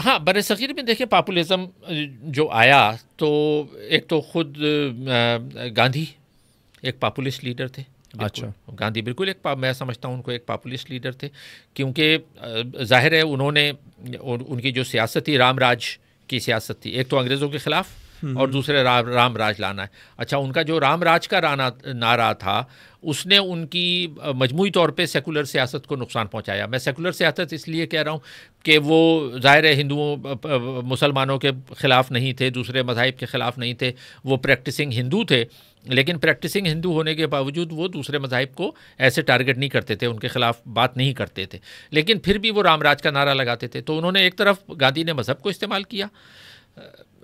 हाँ, बरसग़ीर में देखिए पॉपुलिज़्म जो आया तो एक तो खुद गांधी एक पॉपुलिस्ट लीडर थे। अच्छा, गांधी बिल्कुल मैं समझता हूँ उनको एक पॉपुलिस्ट लीडर थे, क्योंकि ज़ाहिर है उन्होंने उनकी जो सियासत थी रामराज की सियासत थी। एक तो अंग्रेज़ों के ख़िलाफ़ और दूसरे राम राज लाना है। अच्छा, उनका जो राम राज का नारा था उसने उनकी मजमूई तौर पे सेकुलर सियासत को नुकसान पहुंचाया। मैं सेकुलर सियासत इसलिए कह रहा हूं कि वो ज़ाहिर है हिंदुओं मुसलमानों के ख़िलाफ़ नहीं थे, दूसरे मज़ाहिब के ख़िलाफ़ नहीं थे, वो प्रैक्टिसिंग हिंदू थे, लेकिन प्रैक्टिसिंग हिंदू होने के बावजूद वो दूसरे मज़ाहिब को ऐसे टारगेट नहीं करते थे, उनके ख़िलाफ़ बात नहीं करते थे, लेकिन फिर भी वो रामराज का नारा लगाते थे। तो उन्होंने एक तरफ गांधी ने मज़हब को इस्तेमाल किया,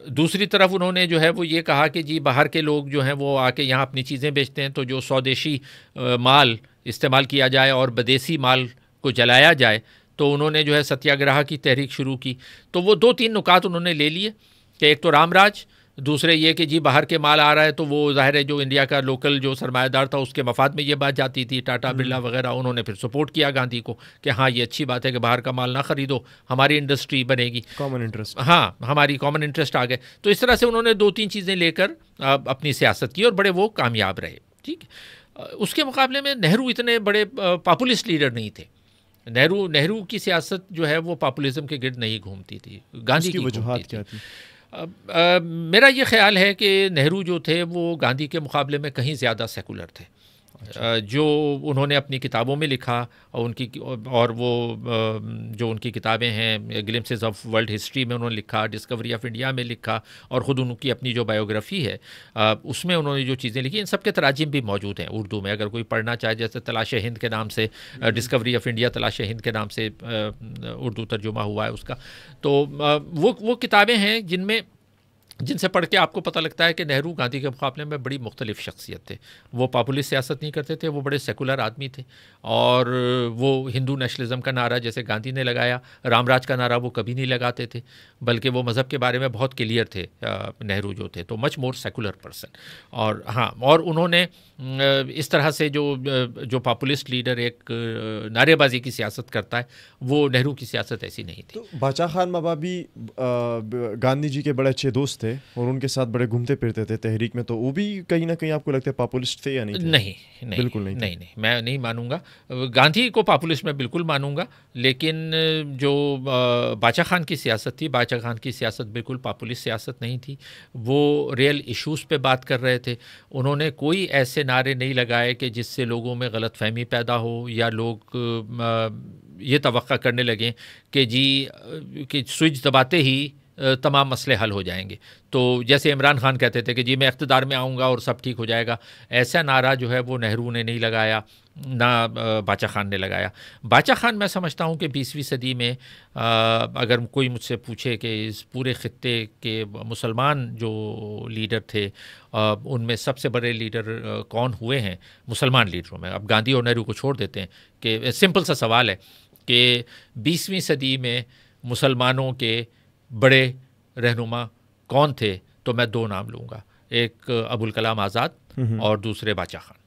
दूसरी तरफ उन्होंने जो है वो ये कहा कि जी बाहर के लोग जो हैं वो आके यहाँ अपनी चीज़ें बेचते हैं, तो जो स्वदेशी माल इस्तेमाल किया जाए और विदेशी माल को जलाया जाए। तो उन्होंने जो है सत्याग्रह की तहरीक शुरू की। तो वो 2-3 नुकात उन्होंने ले लिए कि एक तो रामराज, दूसरे ये कि जी बाहर के माल आ रहा है तो वो ज़ाहिर है जो इंडिया का लोकल जो सरमायादार था उसके मफाद में ये बात जाती थी। टाटा बिरला वगैरह उन्होंने फिर सपोर्ट किया गांधी को कि हाँ ये अच्छी बात है कि बाहर का माल ना ख़रीदो, हमारी इंडस्ट्री बनेगी, कॉमन इंटरेस्ट। हाँ, हमारी कॉमन इंटरेस्ट आ गए। तो इस तरह से उन्होंने 2-3 चीज़ें लेकर अपनी सियासत की और बड़े वो कामयाब रहे। ठीक है, उसके मुकाबले में नेहरू इतने बड़े पॉपुलिस्ट लीडर नहीं थे। नेहरू की सियासत जो है वो पॉपुलिज्म के गिर्द नहीं घूमती थी, गांधी की वजूहात क्या थी? मेरा ये ख्याल है कि नेहरू जो थे वो गांधी के मुकाबले में कहीं ज़्यादा सेकुलर थे। जो उन्होंने अपनी किताबों में लिखा और वो जो उनकी किताबें हैं ग्लिम्पसेस ऑफ वर्ल्ड हिस्ट्री में उन्होंने लिखा, डिस्कवरी ऑफ इंडिया में लिखा, और ख़ुद उनकी अपनी जो बायोग्राफ़ी है उसमें उन्होंने जो चीज़ें लिखी, इन सब के तराजिम भी मौजूद हैं उर्दू में। अगर कोई पढ़ना चाहे, जैसे तलाश हिंद के नाम से डिस्कवरी ऑफ इंडिया तलाश हिंद के नाम से उर्दू तर्जुमा हुआ है उसका। तो वो किताबें हैं जिनसे पढ़ के आपको पता लगता है कि नेहरू गांधी के मुकाबले में बड़ी मुख्तलिफ शख्सियत थे। वो पॉपुलिस्ट सियासत नहीं करते थे, वो बड़े सेकुलर आदमी थे, और वो हिंदू नेशनलिज्म का नारा जैसे गांधी ने लगाया, रामराज का नारा वो कभी नहीं लगाते थे, बल्कि वो मज़हब के बारे में बहुत क्लियर थे नेहरू जो थे। तो मच मोर सेकुलर पर्सन। और हाँ, और उन्होंने इस तरह से जो पॉपुलिस्ट लीडर एक नारेबाजी की सियासत करता है, वो नेहरू की सियासत ऐसी नहीं थी। तो बाचा खान मबाबी गांधी जी के बड़े अच्छे दोस्त थे और उनके साथ बड़े घूमते फिरते थे तहरीक में, तो वो भी कहीं ना कहीं आपको लगता है पॉपुलिस्ट थे या नहीं थे? नहीं, बिल्कुल नहीं, नहीं, मैं नहीं मानूंगा। गांधी को पॉपुलिस्ट मैं बिल्कुल मानूंगा, लेकिन जो बाचा खान की सियासत थी, बाचा खान की सियासत बिल्कुल पॉपुलिस्ट सियासत नहीं थी। वो रियल इश्यूज़ पे बात कर रहे थे। उन्होंने कोई ऐसे नारे नहीं लगाए कि जिससे लोगों में गलतफहमी पैदा हो या लोग ये तवक्का करने लगें कि स्विच दबाते ही तमाम मसले हल हो जाएंगे। तो जैसे इमरान खान कहते थे कि जी मैं इख्तिदार में आऊँगा और सब ठीक हो जाएगा, ऐसा नारा जो है वो नेहरू ने नहीं लगाया, ना बाचा खान ने लगाया। बाचा खान मैं समझता हूँ कि 20वीं सदी में अगर कोई मुझसे पूछे कि इस पूरे ख़ित्ते के मुसलमान जो लीडर थे उनमें सबसे बड़े लीडर कौन हुए हैं मुसलमान लीडरों में, अब गांधी और नेहरू को छोड़ देते हैं, कि सिंपल सा सवाल है कि 20वीं सदी में मुसलमानों के बड़े रहनुमा कौन थे, तो मैं 2 नाम लूँगा, एक अबुल कलाम आज़ाद और दूसरे बाचा खान।